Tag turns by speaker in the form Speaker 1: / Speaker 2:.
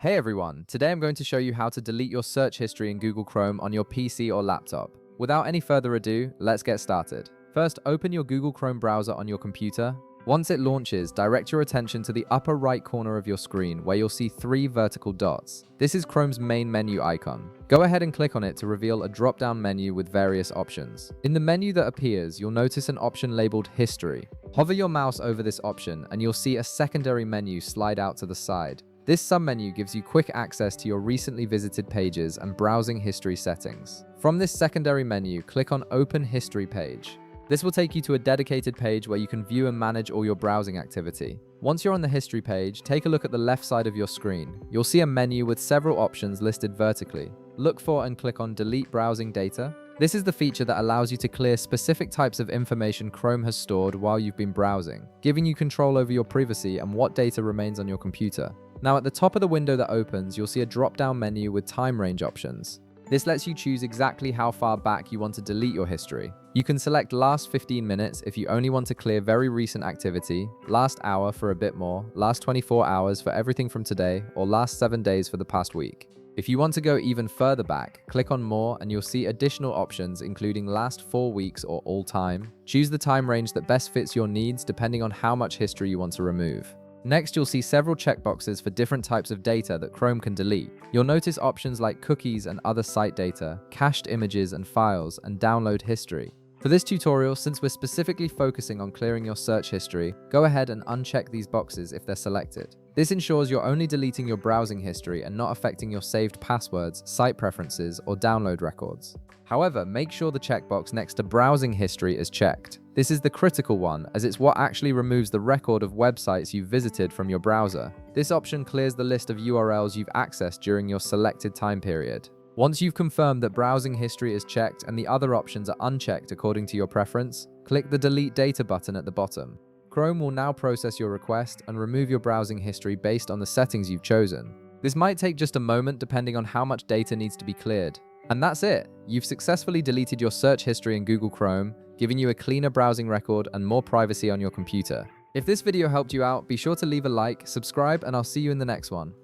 Speaker 1: Hey everyone, today I'm going to show you how to delete your search history in Google Chrome on your PC or laptop. Without any further ado, let's get started. First, open your Google Chrome browser on your computer. Once it launches, direct your attention to the upper right corner of your screen where you'll see three vertical dots. This is Chrome's main menu icon. Go ahead and click on it to reveal a drop-down menu with various options. In the menu that appears, you'll notice an option labeled History. Hover your mouse over this option and you'll see a secondary menu slide out to the side. This submenu gives you quick access to your recently visited pages and browsing history settings. From this secondary menu, click on Open History page. This will take you to a dedicated page where you can view and manage all your browsing activity. Once you're on the history page, take a look at the left side of your screen. You'll see a menu with several options listed vertically. Look for and click on Delete Browsing Data. This is the feature that allows you to clear specific types of information Chrome has stored while you've been browsing, giving you control over your privacy and what data remains on your computer. Now at the top of the window that opens, you'll see a drop-down menu with time range options. This lets you choose exactly how far back you want to delete your history. You can select last 15 minutes if you only want to clear very recent activity, last hour for a bit more, last 24 hours for everything from today, or last 7 days for the past week. If you want to go even further back, click on More and you'll see additional options including last 4 weeks or all time. Choose the time range that best fits your needs depending on how much history you want to remove. Next, you'll see several checkboxes for different types of data that Chrome can delete. You'll notice options like cookies and other site data, cached images and files, and download history. For this tutorial, since we're specifically focusing on clearing your search history, go ahead and uncheck these boxes if they're selected. This ensures you're only deleting your browsing history and not affecting your saved passwords, site preferences, or download records. However, make sure the checkbox next to browsing history is checked. This is the critical one, as it's what actually removes the record of websites you've visited from your browser. This option clears the list of URLs you've accessed during your selected time period. Once you've confirmed that browsing history is checked and the other options are unchecked according to your preference, click the Delete Data button at the bottom. Chrome will now process your request and remove your browsing history based on the settings you've chosen. This might take just a moment depending on how much data needs to be cleared. And that's it! You've successfully deleted your search history in Google Chrome, giving you a cleaner browsing record and more privacy on your computer. If this video helped you out, be sure to leave a like, subscribe, and I'll see you in the next one.